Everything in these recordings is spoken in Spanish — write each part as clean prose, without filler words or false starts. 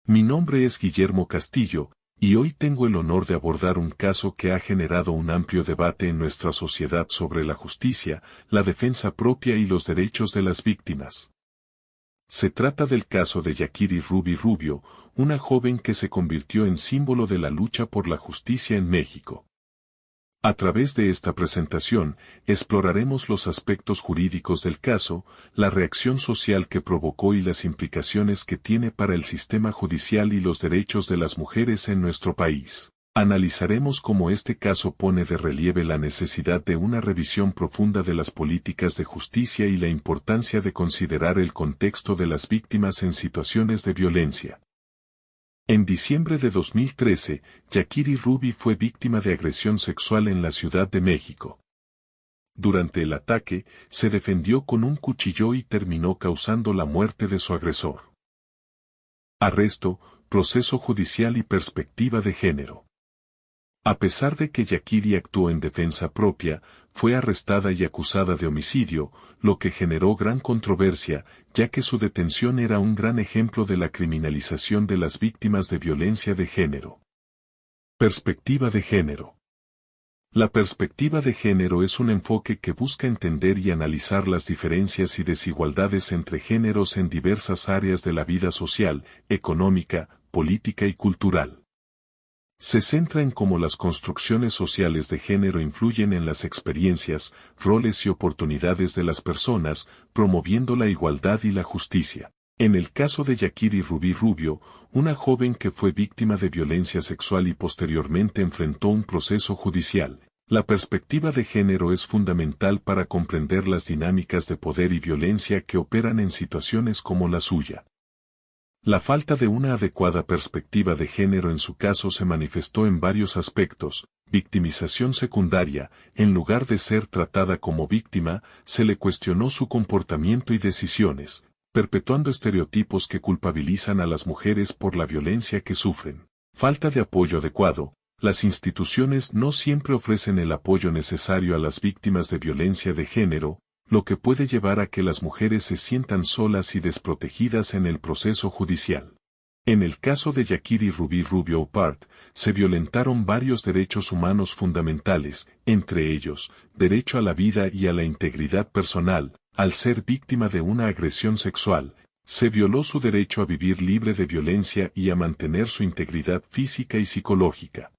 Mi nombre es Guillermo Castillo, y hoy tengo el honor de abordar un caso que ha generado un amplio debate en nuestra sociedad sobre la justicia, la defensa propia y los derechos de las víctimas. Se trata del caso de Yaquiri Ruby Rubio, una joven que se convirtió en símbolo de la lucha por la justicia en México. A través de esta presentación, exploraremos los aspectos jurídicos del caso, la reacción social que provocó y las implicaciones que tiene para el sistema judicial y los derechos de las mujeres en nuestro país. Analizaremos cómo este caso pone de relieve la necesidad de una revisión profunda de las políticas de justicia y la importancia de considerar el contexto de las víctimas en situaciones de violencia. En diciembre de 2013, Yaquiri Ruby fue víctima de agresión sexual en la Ciudad de México. Durante el ataque, se defendió con un cuchillo y terminó causando la muerte de su agresor. Arresto, proceso judicial y perspectiva de género. A pesar de que Yaquiri actuó en defensa propia, fue arrestada y acusada de homicidio, lo que generó gran controversia, ya que su detención era un gran ejemplo de la criminalización de las víctimas de violencia de género. Perspectiva de género. La perspectiva de género es un enfoque que busca entender y analizar las diferencias y desigualdades entre géneros en diversas áreas de la vida social, económica, política y cultural. Se centra en cómo las construcciones sociales de género influyen en las experiencias, roles y oportunidades de las personas, promoviendo la igualdad y la justicia. En el caso de Yaquiri Ruby Rubio, una joven que fue víctima de violencia sexual y posteriormente enfrentó un proceso judicial, la perspectiva de género es fundamental para comprender las dinámicas de poder y violencia que operan en situaciones como la suya. La falta de una adecuada perspectiva de género en su caso se manifestó en varios aspectos: victimización secundaria, en lugar de ser tratada como víctima, se le cuestionó su comportamiento y decisiones, perpetuando estereotipos que culpabilizan a las mujeres por la violencia que sufren. Falta de apoyo adecuado, las instituciones no siempre ofrecen el apoyo necesario a las víctimas de violencia de género, lo que puede llevar a que las mujeres se sientan solas y desprotegidas en el proceso judicial. En el caso de Yaquiri Ruby Rubio Upart, se violentaron varios derechos humanos fundamentales, entre ellos, derecho a la vida y a la integridad personal. Al ser víctima de una agresión sexual, se violó su derecho a vivir libre de violencia y a mantener su integridad física y psicológica.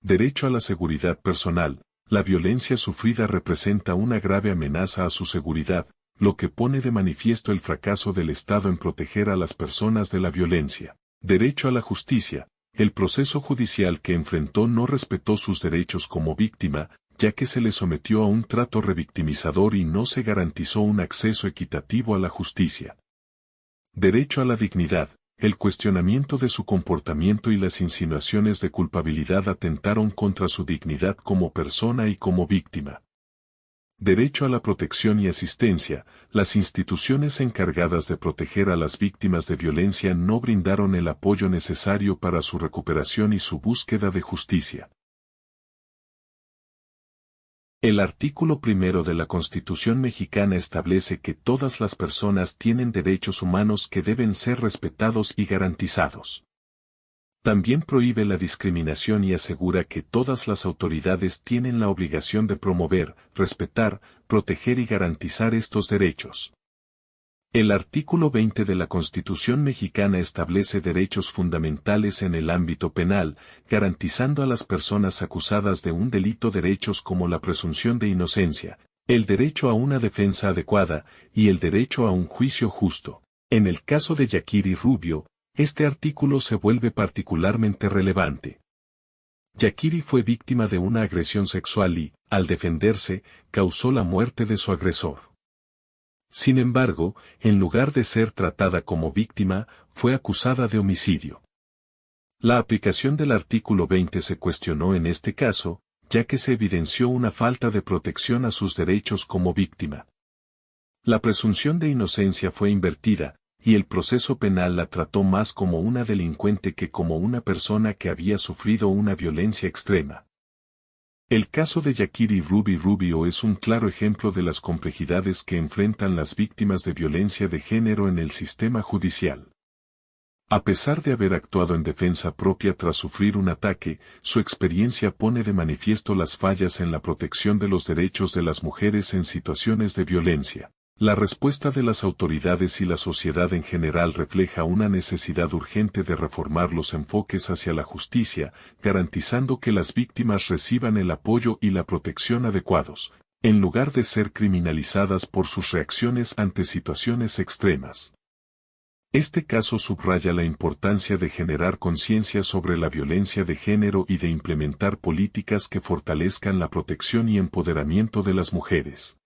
Derecho a la seguridad personal. La violencia sufrida representa una grave amenaza a su seguridad, lo que pone de manifiesto el fracaso del Estado en proteger a las personas de la violencia. Derecho a la justicia. El proceso judicial que enfrentó no respetó sus derechos como víctima, ya que se le sometió a un trato revictimizador y no se garantizó un acceso equitativo a la justicia. Derecho a la dignidad. El cuestionamiento de su comportamiento y las insinuaciones de culpabilidad atentaron contra su dignidad como persona y como víctima. Derecho a la protección y asistencia. Las instituciones encargadas de proteger a las víctimas de violencia no brindaron el apoyo necesario para su recuperación y su búsqueda de justicia. El artículo 1 de la Constitución mexicana establece que todas las personas tienen derechos humanos que deben ser respetados y garantizados. También prohíbe la discriminación y asegura que todas las autoridades tienen la obligación de promover, respetar, proteger y garantizar estos derechos. El artículo 20 de la Constitución mexicana establece derechos fundamentales en el ámbito penal, garantizando a las personas acusadas de un delito derechos como la presunción de inocencia, el derecho a una defensa adecuada y el derecho a un juicio justo. En el caso de Yaquiri Rubio, este artículo se vuelve particularmente relevante. Yaquiri fue víctima de una agresión sexual y, al defenderse, causó la muerte de su agresor. Sin embargo, en lugar de ser tratada como víctima, fue acusada de homicidio. La aplicación del artículo 20 se cuestionó en este caso, ya que se evidenció una falta de protección a sus derechos como víctima. La presunción de inocencia fue invertida, y el proceso penal la trató más como una delincuente que como una persona que había sufrido una violencia extrema. El caso de Yaquiri Ruby Rubio es un claro ejemplo de las complejidades que enfrentan las víctimas de violencia de género en el sistema judicial. A pesar de haber actuado en defensa propia tras sufrir un ataque, su experiencia pone de manifiesto las fallas en la protección de los derechos de las mujeres en situaciones de violencia. La respuesta de las autoridades y la sociedad en general refleja una necesidad urgente de reformar los enfoques hacia la justicia, garantizando que las víctimas reciban el apoyo y la protección adecuados, en lugar de ser criminalizadas por sus reacciones ante situaciones extremas. Este caso subraya la importancia de generar conciencia sobre la violencia de género y de implementar políticas que fortalezcan la protección y empoderamiento de las mujeres.